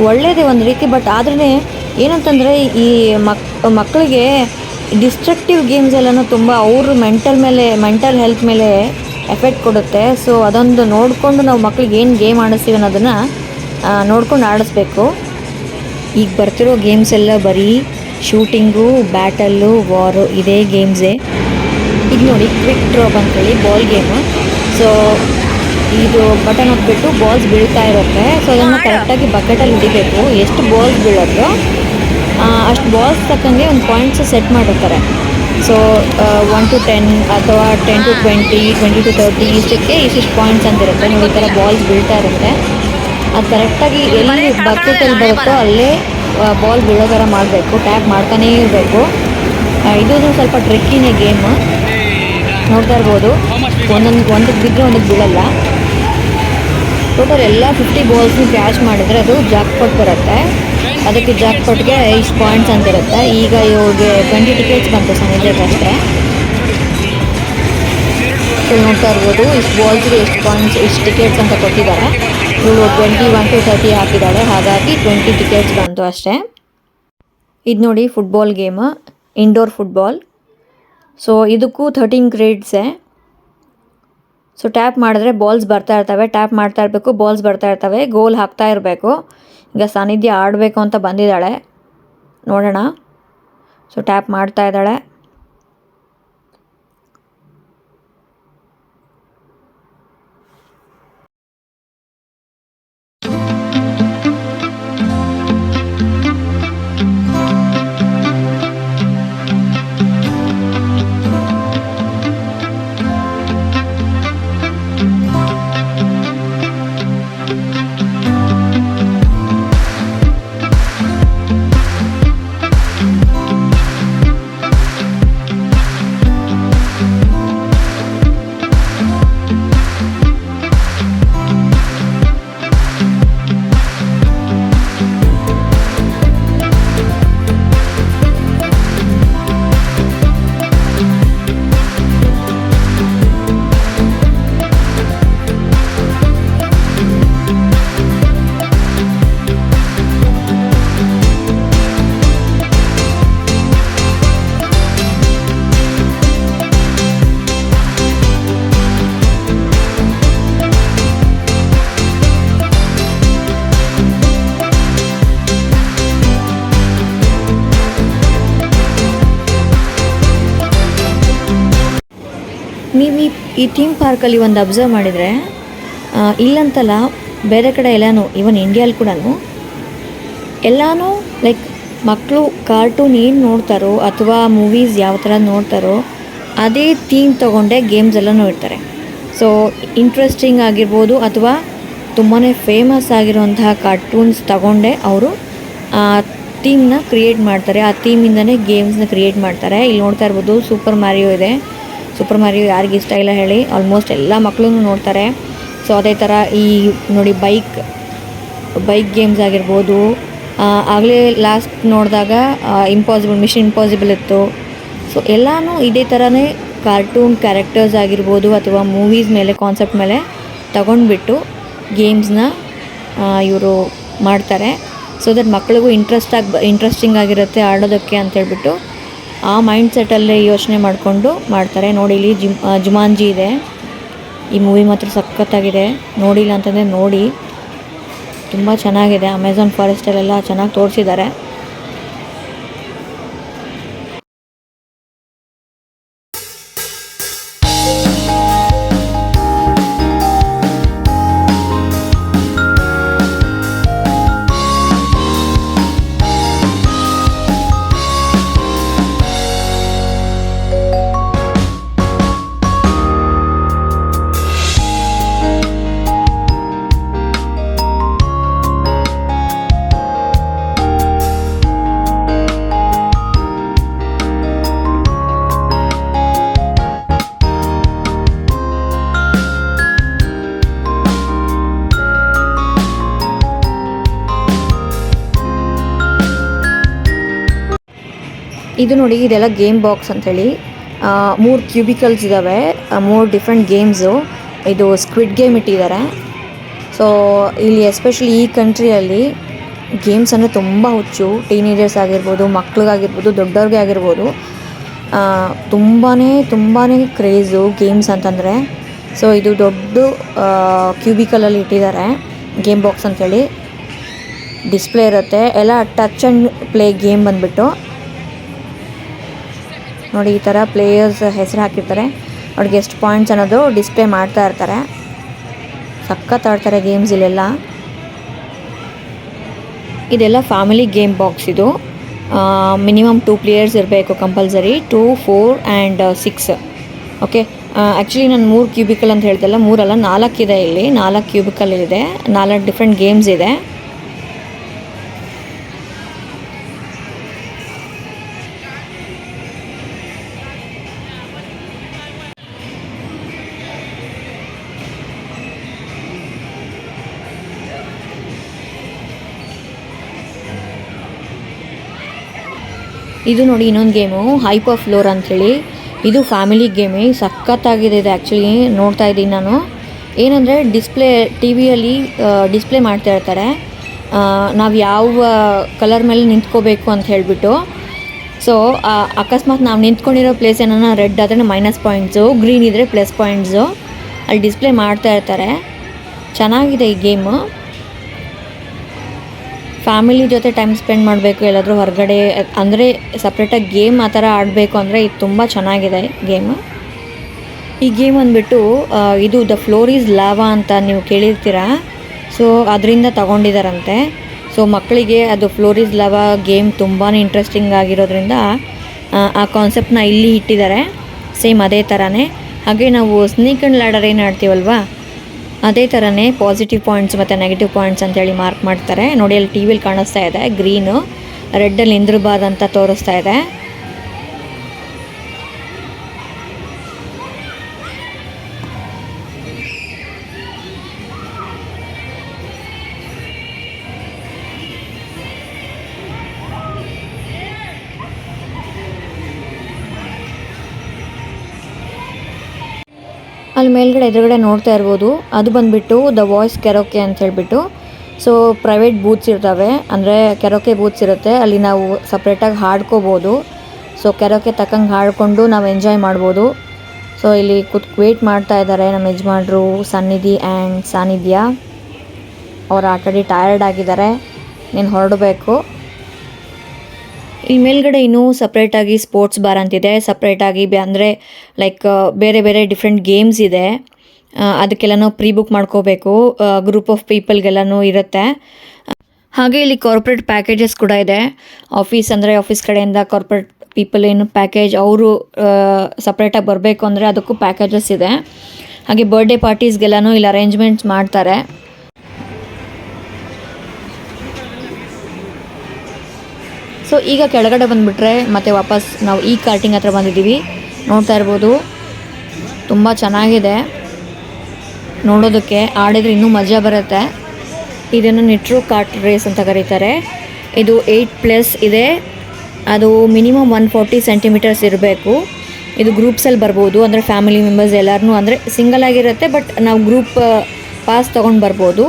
ಒಳ್ಳೆಯದೇ ಒಂದು ರೀತಿ. ಬಟ್ ಆದ್ರೇ ಏನಂತಂದರೆ ಈ ಮಕ್ಕಳಿಗೆ ಡಿಸ್ಟ್ರಕ್ಟಿವ್ ಗೇಮ್ಸ್ ಎಲ್ಲನೂ ತುಂಬ ಅವ್ರ ಮೆಂಟಲ್ ಹೆಲ್ತ್ ಮೇಲೆ ಎಫೆಕ್ಟ್ ಕೊಡುತ್ತೆ. ಸೊ ಅದೊಂದು ನೋಡಿಕೊಂಡು ನಾವು ಮಕ್ಳಿಗೆ ಏನು ಗೇಮ್ ಆಡಿಸ್ತೀವಿ ಅನ್ನೋದನ್ನು ನೋಡ್ಕೊಂಡು ಆಡಿಸ್ಬೇಕು. ಈಗ ಬರ್ತಿರೋ ಗೇಮ್ಸ್ ಎಲ್ಲ ಬರೀ ಶೂಟಿಂಗು, ಬ್ಯಾಟಲ್ಲು, ವಾರು ಇದೇ ಗೇಮ್ಸೇ. ಈಗ ನೋಡಿ ಕ್ವಿಕ್ ಡ್ರಾಪ್ ಅಂತೇಳಿ ಬಾಲ್ ಗೇಮು. ಸೊ ಇದು ಬಟನ್ ಹೊತ್ಬಿಟ್ಟು ಬಾಲ್ಸ್ ಬೀಳ್ತಾ ಇರುತ್ತೆ. ಸೊ ಅದನ್ನು ಕರೆಕ್ಟಾಗಿ ಬಕೆಟಲ್ಲಿ ಹಿಡಿಬೇಕು. ಎಷ್ಟು ಬಾಲ್ಸ್ ಬೀಳೋದು ಅಷ್ಟು ಬಾಲ್ಸ್ ತಕ್ಕಂಗೆ ಒಂದು ಪಾಯಿಂಟ್ಸ್ ಸೆಟ್ ಮಾಡಿರ್ತಾರೆ. ಸೊ 1 to 10 ಅಥವಾ 10 to 20, 20 to 30 ಇಷ್ಟಕ್ಕೆ ಇಷ್ಟಿಷ್ಟು ಪಾಯಿಂಟ್ಸ್ ಅಂತಿರುತ್ತೆ. ನೋಡಿ ಈ ಥರ ಬಾಲ್ಸ್ ಬೀಳ್ತಾ ಇರುತ್ತೆ. ಅದು ಕರೆಕ್ಟಾಗಿ ಎಲ್ಲಿ ಬಕೆಟಲ್ಲಿ ಬರುತ್ತೋ ಅಲ್ಲೇ ಬಾಲ್ ಬೀಳೋ ಥರ ಮಾಡಬೇಕು. ಟ್ಯಾಪ್ ಮಾಡ್ತಾನೇ ಇರಬೇಕು. ಇದು ಸ್ವಲ್ಪ ಟ್ರಿಕ್ಕಿನೇ ಗೇಮು. ನೋಡ್ತಾ ಇರ್ಬೋದು, ಒಂದಕ್ಕೆ ಬಿದ್ದರೆ ಒಂದಕ್ಕೆ ಬೀಳಲ್ಲ. ಟೋಟಲ್ ಎಲ್ಲ 50 ಬಾಲ್ಸ್ನ ಕ್ಯಾಚ್ ಮಾಡಿದರೆ ಅದು ಜಾಕ್ಪಾಟ್ ಬರುತ್ತೆ. ಅದಕ್ಕೆ ಜಾಕ್ಪಾಟ್ಗೆ ಇಷ್ಟು ಪಾಯಿಂಟ್ಸ್ ಅಂತಿರುತ್ತೆ. ಈಗ ಇವ್ರಿಗೆ 20 ಟಿಕೆಟ್ಸ್ ಬಂತು ಸಂಜೆಗೆ ಅಷ್ಟೇ. ನೋಡ್ತಾ ಇರ್ಬೋದು, ಇಷ್ಟು ಬಾಲ್ಸ್ಗೆ ಎಷ್ಟು ಪಾಯಿಂಟ್ಸ್, ಇಷ್ಟು ಟಿಕೆಟ್ಸ್ ಅಂತ ಕೊಟ್ಟಿದ್ದಾರೆ. ಇವಳು 21 to 30 ಹಾಕಿದ್ದಾಳೆ, ಹಾಗಾಗಿ 20 ಟಿಕೆಟ್ಸ್ ಬಂತು ಅಷ್ಟೇ. ಇದು ನೋಡಿ football game, indoor football. So ಇದಕ್ಕೂ 13 ಗ್ರೇಡ್ಸೇ. ಸೊ ಟ್ಯಾಪ್ ಮಾಡಿದ್ರೆ ಬಾಲ್ಸ್ ಬರ್ತಾ ಇರ್ತವೆ, ಟ್ಯಾಪ್ ಮಾಡ್ತಾ ಇರಬೇಕು, ಬಾಲ್ಸ್ ಬರ್ತಾ ಇರ್ತವೆ, ಗೋಲ್ ಹಾಕ್ತಾ ಇರಬೇಕು. ಈಗ ಸಾನಿಧ್ಯ ಆಡಬೇಕು ಅಂತ ಬಂದಿದ್ದಾಳೆ, ನೋಡೋಣ. ಸೊ ಟ್ಯಾಪ್ ಮಾಡ್ತಾ ಇದ್ದಾಳೆ. ನೀವು ಈ ಥೀಮ್ ಪಾರ್ಕಲ್ಲಿ ಒಂದು ಅಬ್ಸರ್ವ್ ಮಾಡಿದರೆ, ಇಲ್ಲಂತಲ್ಲ ಬೇರೆ ಕಡೆ ಎಲ್ಲನೂ, ಈವನ್ ಇಂಡಿಯಲ್ಲಿ ಕೂಡ ಎಲ್ಲನೂ ಲೈಕ್ ಮಕ್ಕಳು ಕಾರ್ಟೂನ್ ಏನು ನೋಡ್ತಾರೋ ಅಥವಾ ಮೂವೀಸ್ ಯಾವ ಥರ ನೋಡ್ತಾರೋ ಅದೇ ಥೀಮ್ ತೊಗೊಂಡೇ ಗೇಮ್ಸ್ ಎಲ್ಲನೂ ಇರ್ತಾರೆ. ಸೊ ಇಂಟ್ರೆಸ್ಟಿಂಗ್ ಆಗಿರ್ಬೋದು ಅಥವಾ ತುಂಬಾ ಫೇಮಸ್ ಆಗಿರುವಂತಹ ಕಾರ್ಟೂನ್ಸ್ ತಗೊಂಡೇ ಅವರು ಆ ಥೀಮ್ನ ಕ್ರಿಯೇಟ್ ಮಾಡ್ತಾರೆ. ಆ ಥೀಮಿಂದನೇ ಗೇಮ್ಸ್ನ ಕ್ರಿಯೇಟ್ ಮಾಡ್ತಾರೆ. ಇಲ್ಲಿ ನೋಡ್ತಾ ಇರ್ಬೋದು ಸೂಪರ್ ಮಾರಿಯೋ ಇದೆ. ಸೂಪರ್ ಮಾರಿಯೋ ಯಾರಿಗೆ ಇಷ್ಟ ಇಲ್ಲ ಹೇಳಿ, ಆಲ್ಮೋಸ್ಟ್ ಎಲ್ಲ ಮಕ್ಕಳು ನೋಡ್ತಾರೆ. ಸೊ ಅದೇ ಥರ ಈ ನೋಡಿ ಬೈಕ್ ಗೇಮ್ಸ್ ಆಗಿರ್ಬೋದು. ಆಗಲೇ ಲಾಸ್ಟ್ ನೋಡಿದಾಗ ಮಿಷನ್ ಇಂಪಾಸಿಬಲ್ ಇತ್ತು. ಸೊ ಎಲ್ಲನೂ ಇದೇ ಥರನೇ ಕಾರ್ಟೂನ್ ಕ್ಯಾರೆಕ್ಟರ್ಸ್ ಆಗಿರ್ಬೋದು ಅಥವಾ ಮೂವೀಸ್ ಮೇಲೆ ಕಾನ್ಸೆಪ್ಟ್ ಮೇಲೆ ತಗೊಂಡ್ಬಿಟ್ಟು ಗೇಮ್ಸ್ನ ಇವರು ಮಾಡ್ತಾರೆ. ಸೊ ದಟ್ ಮಕ್ಕಳಿಗೂ ಇಂಟ್ರೆಸ್ಟಿಂಗ್ ಆಗಿರುತ್ತೆ ಆಡೋದಕ್ಕೆ ಅಂತೇಳ್ಬಿಟ್ಟು ಆ ಮೈಂಡ್ ಸೆಟ್ಟಲ್ಲೇ ಯೋಚನೆ ಮಾಡಿಕೊಂಡು ಮಾಡ್ತಾರೆ. ನೋಡಿ ಇಲ್ಲಿ ಜುಮಾನ್ಜಿ ಇದೆ. ಈ ಮೂವಿ ಮಾತ್ರ ಸಖತ್ತಾಗಿದೆ. ನೋಡಿಲ್ಲ ಅಂತಂದರೆ ನೋಡಿ, ತುಂಬ ಚೆನ್ನಾಗಿದೆ. ಅಮೆಝಾನ್ ಫಾರೆಸ್ಟಲ್ಲೆಲ್ಲ ಚೆನ್ನಾಗಿ ತೋರಿಸಿದ್ದಾರೆ. ಇದು ನೋಡಿ, ಇದೆಲ್ಲ ಗೇಮ್ ಬಾಕ್ಸ್ ಅಂಥೇಳಿ 3 ಕ್ಯೂಬಿಕಲ್ಸ್ ಇದ್ದಾವೆ, 3 ಡಿಫ್ರೆಂಟ್ ಗೇಮ್ಸು. ಇದು ಸ್ಕ್ವಿಡ್ ಗೇಮ್ ಇಟ್ಟಿದ್ದಾರೆ. ಸೊ ಇಲ್ಲಿ ಎಸ್ಪೆಷಲಿ ಈ ಕಂಟ್ರಿಯಲ್ಲಿ ಗೇಮ್ಸ್ ಅಂದರೆ ತುಂಬ ಹುಚ್ಚು. ಟೀನೇಜರ್ಸ್ ಆಗಿರ್ಬೋದು, ಮಕ್ಳಿಗಾಗಿರ್ಬೋದು, ದೊಡ್ಡವ್ರಿಗೆ ಆಗಿರ್ಬೋದು. ತುಂಬಾ ಕ್ರೇಜು ಗೇಮ್ಸ್ ಅಂತಂದರೆ. ಸೊ ಇದು ದೊಡ್ಡ ಕ್ಯೂಬಿಕಲಲ್ಲಿ ಇಟ್ಟಿದ್ದಾರೆ ಗೇಮ್ ಬಾಕ್ಸ್ ಅಂಥೇಳಿ. ಡಿಸ್ಪ್ಲೇ ಇರುತ್ತೆ, ಎಲ್ಲ ಟಚ್ ಆ್ಯಂಡ್ ಪ್ಲೇ ಗೇಮ್ ಬಂದುಬಿಟ್ಟು ನೋಡಿ. ಈ ಥರ ಪ್ಲೇಯರ್ಸ್ ಹೆಸರು ಹಾಕಿರ್ತಾರೆ, ಅವ್ರಿಗೆ ಎಷ್ಟು ಪಾಯಿಂಟ್ಸ್ ಅನ್ನೋದು ಡಿಸ್ಪ್ಲೇ ಮಾಡ್ತಾ ಇರ್ತಾರೆ. ಸಖತ್ ಆಡ್ತಾರೆ ಗೇಮ್ಸ್ ಇಲ್ಲೆಲ್ಲ. ಇದೆಲ್ಲ ಫ್ಯಾಮಿಲಿ ಗೇಮ್ ಬಾಕ್ಸ್. ಇದು ಮಿನಿಮಮ್ 2 ಪ್ಲೇಯರ್ಸ್ ಇರಬೇಕು ಕಂಪಲ್ಸರಿ, 2, 4 ಆ್ಯಂಡ್ 6. ಓಕೆ, ಆ್ಯಕ್ಚುಲಿ ನಾನು 3 ಕ್ಯೂಬಿಕಲ್ ಅಂತ ಹೇಳ್ದಲ್ಲ, 3 ಅಲ್ಲ 4 ಇದೆ. ಇಲ್ಲಿ 4 ಕ್ಯೂಬಿಕಲ್ ಇದೆ, 4 ಡಿಫ್ರೆಂಟ್ ಗೇಮ್ಸ್ ಇದೆ. ಇದು ನೋಡಿ ಇನ್ನೊಂದು ಗೇಮು, ಹೈಪ್ ಆಫ್ ಫ್ಲೋರ್ ಅಂಥೇಳಿ. ಇದು ಫ್ಯಾಮಿಲಿ ಗೇಮೇ, ಸಖತ್ತಾಗಿದೆ ಇದು. ಆ್ಯಕ್ಚುಲಿ ನೋಡ್ತಾ ಇದ್ದೀನಿ ನಾನು. ಏನಂದರೆ ಟಿ ವಿಯಲ್ಲಿ ಡಿಸ್ಪ್ಲೇ ಮಾಡ್ತಾ ಇರ್ತಾರೆ, ನಾವು ಯಾವ ಕಲರ್ ಮೇಲೆ ನಿಂತ್ಕೋಬೇಕು ಅಂತ ಹೇಳಿಬಿಟ್ಟು. ಸೊ ಅಕಸ್ಮಾತ್ ನಾವು ನಿಂತ್ಕೊಂಡಿರೋ ಪ್ಲೇಸ್ ಏನೋ ರೆಡ್ ಆದರೆ ಮೈನಸ್ ಪಾಯಿಂಟ್ಸು, ಗ್ರೀನ್ ಇದ್ದರೆ ಪ್ಲಸ್ ಪಾಯಿಂಟ್ಸು ಅಲ್ಲಿ ಡಿಸ್ಪ್ಲೇ ಮಾಡ್ತಾ ಇರ್ತಾರೆ. ಚೆನ್ನಾಗಿದೆ ಈ ಗೇಮು. ಫ್ಯಾಮಿಲಿ ಜೊತೆ ಟೈಮ್ ಸ್ಪೆಂಡ್ ಮಾಡಬೇಕು, ಎಲ್ಲಾದರೂ ಹೊರಗಡೆ ಅಂದರೆ ಸಪ್ರೇಟಾಗಿ ಗೇಮ್ ಆ ಥರ ಆಡಬೇಕು ಅಂದರೆ ಇದು ತುಂಬ ಚೆನ್ನಾಗಿದೆ ಗೇಮು. ಈ ಗೇಮ್ ಅಂದ್ಬಿಟ್ಟು ಇದು ದ ಫ್ಲೋರ್ ಈಸ್ ಲಾವಾ ಅಂತ ನೀವು ಕೇಳಿರ್ತೀರ. ಸೊ ಅದರಿಂದ ತಗೊಂಡಿದ್ದಾರಂತೆ. ಸೊ ಮಕ್ಕಳಿಗೆ ಅದು ಫ್ಲೋರ್ ಈಸ್ ಲಾವಾ ಗೇಮ್ ತುಂಬಾ ಇಂಟ್ರೆಸ್ಟಿಂಗ್ ಆಗಿರೋದ್ರಿಂದ ಆ ಕಾನ್ಸೆಪ್ಟನ್ನ ಇಲ್ಲಿ ಇಟ್ಟಿದ್ದಾರೆ. ಸೇಮ್ ಅದೇ ಥರನೇ. ಹಾಗೆ ನಾವು ಸ್ನೇಕ್ ಆ್ಯಂಡ್ ಲ್ಯಾಡರ್ ಏನು ಆಡ್ತೀವಲ್ವಾ, ಅದೇ ಥರನೇ ಪಾಸಿಟಿವ್ ಪಾಯಿಂಟ್ಸ್ ಮತ್ತು ನೆಗೆಟಿವ್ ಪಾಯಿಂಟ್ಸ್ ಅಂತೇಳಿ ಮಾರ್ಕ್ ಮಾಡ್ತಾರೆ. ನೋಡಿ ಅಲ್ಲಿ ಟಿ ವಿಲಿ ಕಾಣಿಸ್ತಾ ಇದೆ, ಗ್ರೀನು ರೆಡ್ಡಲ್ಲಿ ನಿಂದ್ರಬಾರ್ದಂತ ತೋರಿಸ್ತಾ ಇದೆ. ಅಲ್ಲಿ ಮೇಲ್ಗಡೆ ಎದುರುಗಡೆ ನೋಡ್ತಾ ಇರ್ಬೋದು, ಅದು ಬಂದುಬಿಟ್ಟು ದ ವಾಯ್ಸ್ ಕೆರೋಕೆ ಅಂತ ಹೇಳ್ಬಿಟ್ಟು. ಸೊ ಪ್ರೈವೇಟ್ ಬೂತ್ಸ್ ಇರ್ತವೆ, ಅಂದರೆ ಕೆರೋಕೆ ಬೂತ್ಸ್ ಇರುತ್ತೆ, ಅಲ್ಲಿ ನಾವು ಸಪ್ರೇಟಾಗಿ ಹಾಡ್ಕೋಬೋದು. ಸೊ ಕೆರೋಕೆ ತಕ್ಕಂಗೆ ಹಾಡಿಕೊಂಡು ನಾವು ಎಂಜಾಯ್ ಮಾಡ್ಬೋದು. ಸೊ ಇಲ್ಲಿ ವೇಟ್ ಮಾಡ್ತಾ ಇದ್ದಾರೆ ನಮ್ಮ ಯಜಮಾನ್ರು ಸನ್ನಿಧಿ ಆ್ಯಂಡ್ ಸಾನಿಧ್ಯ. ಅವ್ರು ಆಲ್ರೆಡಿ ಟಯರ್ಡ್ ಆಗಿದ್ದಾರೆ, ನೀನು ಹೊರಡಬೇಕು. ಈ ಮೇಲ್ಗಡೆ ಇನ್ನೂ ಸಪ್ರೇಟಾಗಿ ಸ್ಪೋರ್ಟ್ಸ್ ಬಾರ್ ಅಂತಿದೆ, ಸಪ್ರೇಟಾಗಿ ಅಂದರೆ ಲೈಕ್ ಬೇರೆ ಬೇರೆ ಡಿಫ್ರೆಂಟ್ ಗೇಮ್ಸ್ ಇದೆ. ಅದಕ್ಕೆಲ್ಲನೂ ಪ್ರೀ ಬುಕ್ ಮಾಡ್ಕೋಬೇಕು, ಗ್ರೂಪ್ ಆಫ್ ಪೀಪಲ್ಗೆಲ್ಲನೂ ಇರುತ್ತೆ. ಹಾಗೆ ಇಲ್ಲಿ ಕಾರ್ಪೊರೇಟ್ ಪ್ಯಾಕೇಜಸ್ ಕೂಡ ಇದೆ. ಆಫೀಸ್ ಕಡೆಯಿಂದ ಕಾರ್ಪೊರೇಟ್ ಪೀಪಲ್ ಏನು ಪ್ಯಾಕೇಜ್ ಅವರು ಸಪ್ರೇಟಾಗಿ ಬರಬೇಕು ಅಂದರೆ ಅದಕ್ಕೂ ಪ್ಯಾಕೇಜಸ್ ಇದೆ. ಹಾಗೆ ಬರ್ಡೇ ಪಾರ್ಟೀಸ್ಗೆಲ್ಲನೂ ಇಲ್ಲಿ ಅರೇಂಜ್ಮೆಂಟ್ಸ್ ಮಾಡ್ತಾರೆ. ಸೊ ಈಗ ಕೆಳಗಡೆ ಬಂದುಬಿಟ್ರೆ ಮತ್ತೆ ವಾಪಸ್ ನಾವು ಈ ಕಾರ್ಟಿಂಗ್ ಹತ್ರ ಬಂದಿದ್ದೀವಿ. ನೋಡ್ತಾ ಇರ್ಬೋದು, ತುಂಬ ಚೆನ್ನಾಗಿದೆ ನೋಡೋದಕ್ಕೆ, ಆಡಿದ್ರೆ ಇನ್ನೂ ಮಜಾ ಬರುತ್ತೆ. ಇದನ್ನು ನಿಟ್ರೋ ಕಾರ್ಟ್ ರೇಸ್ ಅಂತ ಕರೀತಾರೆ. ಇದು 8+ ಇದೆ, ಅದು ಮಿನಿಮಮ್ 140 ಸೆಂಟಿಮೀಟರ್ಸ್ ಇರಬೇಕು. ಇದು ಗ್ರೂಪ್ಸಲ್ಲಿ ಬರ್ಬೋದು, ಅಂದರೆ ಫ್ಯಾಮಿಲಿ ಮೆಂಬರ್ಸ್ ಎಲ್ಲರೂ, ಅಂದರೆ ಸಿಂಗಲ್ ಆಗಿರುತ್ತೆ ಬಟ್ ನಾವು ಗ್ರೂಪ್ ಪಾಸ್ ತೊಗೊಂಡು ಬರ್ಬೋದು.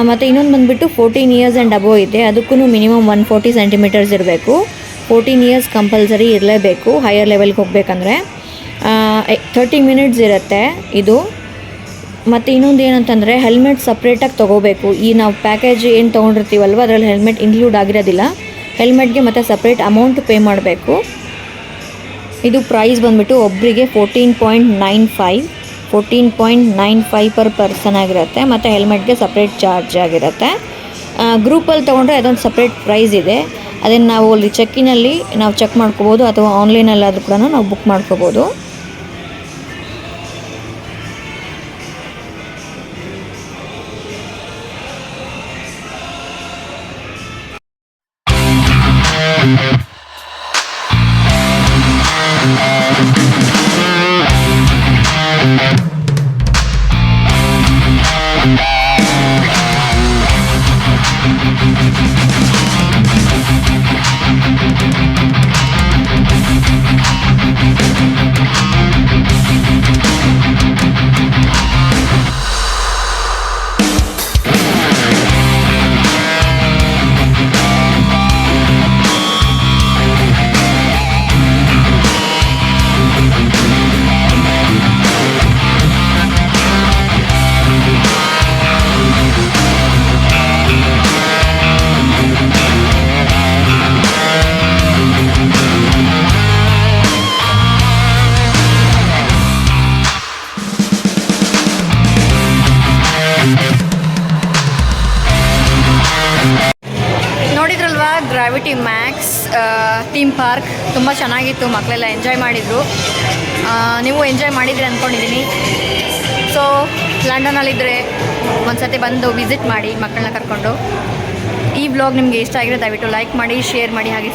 ಮತ್ತು ಇನ್ನೊಂದು ಬಂದುಬಿಟ್ಟು 14 ಇಯರ್ಸ್ ಆ್ಯಂಡ್ ಅಬೋವ್ ಇದೆ, ಅದಕ್ಕೂ ಮಿನಿಮಮ್ 140 ಸೆಂಟಿಮೀಟರ್ಸ್ ಇರಬೇಕು. 14 ಇಯರ್ಸ್ ಕಂಪಲ್ಸರಿ ಇರಲೇಬೇಕು ಹೈಯರ್ ಲೆವೆಲ್ಗೆ ಹೋಗಬೇಕಂದ್ರೆ. 30 ಮಿನಿಟ್ಸ್ ಇರುತ್ತೆ ಇದು. ಮತ್ತು ಇನ್ನೊಂದು ಏನಂತಂದರೆ ಹೆಲ್ಮೆಟ್ ಸಪ್ರೇಟಾಗಿ ತೊಗೋಬೇಕು. ಈ ನಾವು ಪ್ಯಾಕೇಜ್ ಏನು ತೊಗೊಂಡಿರ್ತೀವಲ್ವ ಅದರಲ್ಲಿ ಹೆಲ್ಮೆಟ್ ಇನ್ಕ್ಲೂಡ್ ಆಗಿರೋದಿಲ್ಲ. ಹೆಲ್ಮೆಟ್ಗೆ ಮತ್ತು ಸಪ್ರೇಟ್ ಅಮೌಂಟ್ ಪೇ ಮಾಡಬೇಕು. ಇದು ಪ್ರೈಸ್ ಬಂದುಬಿಟ್ಟು ಒಬ್ಬರಿಗೆ 14.95 ಪರ್ ಪರ್ಸನ್ ಆಗಿರುತ್ತೆ, ಮತ್ತು ಹೆಲ್ಮೆಟ್ಗೆ ಸಪ್ರೇಟ್ ಚಾರ್ಜ್ ಆಗಿರುತ್ತೆ. ಗ್ರೂಪಲ್ಲಿ ತೊಗೊಂಡ್ರೆ ಅದೊಂದು ಸಪ್ರೇಟ್ ಪ್ರೈಸ್ ಇದೆ. ಅದನ್ನು ನಾವು ಅಲ್ಲಿ ಚೆಕ್ಕಿನಲ್ಲಿ ನಾವು ಚೆಕ್ ಮಾಡ್ಕೋಬೋದು, ಅಥವಾ ಆನ್ಲೈನಲ್ಲಾದರೂ ಕೂಡ ನಾವು ಬುಕ್ ಮಾಡ್ಕೋಬೋದು. ಗ್ರಾವಿಟಿ ಮ್ಯಾಕ್ಸ್ ಥೀಮ್ ಪಾರ್ಕ್ ತುಂಬ ಚೆನ್ನಾಗಿತ್ತು, ಮಕ್ಕಳೆಲ್ಲ ಎಂಜಾಯ್ ಮಾಡಿದರು. ನೀವು ಎಂಜಾಯ್ ಮಾಡಿದ್ರಿ ಅಂದ್ಕೊಂಡಿದ್ದೀನಿ. ಸೊ ಲಂಡನಲ್ಲಿದ್ದರೆ ಒಂದು ಸತಿ ಬಂದು ವಿಸಿಟ್ ಮಾಡಿ ಮಕ್ಕಳನ್ನ ಕರ್ಕೊಂಡು. ಈ ವ್ಲಾಗ್ ನಿಮಗೆ ಇಷ್ಟ ಆಗಿರೋ ದಯವಿಟ್ಟು ಲೈಕ್ ಮಾಡಿ, ಶೇರ್ ಮಾಡಿ, ಹಾಗೆ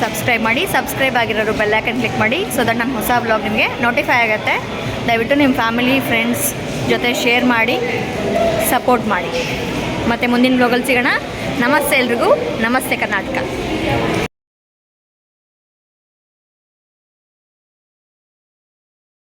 ಸಬ್ಸ್ಕ್ರೈಬ್ ಆಗಿರೋರು ಬೆಲ್ ಐಕನ್ ಕ್ಲಿಕ್ ಮಾಡಿ. ಸೊ ದಟ್ ನನ್ನ ಹೊಸ ವ್ಲಾಗ್ ನಿಮಗೆ ನೋಟಿಫೈ ಆಗುತ್ತೆ. ದಯವಿಟ್ಟು ನಿಮ್ಮ ಫ್ಯಾಮಿಲಿ ಫ್ರೆಂಡ್ಸ್ ಜೊತೆ ಶೇರ್ ಮಾಡಿ, ಸಪೋರ್ಟ್ ಮಾಡಿ. ಮತ್ತು ಮುಂದಿನ ವ್ಲಾಗಲ್ಲಿ ಸಿಗೋಣ. ನಮಸ್ತೆ ಎಲ್ರಿಗೂ. ನಮಸ್ತೆ ಕರ್ನಾಟಕ.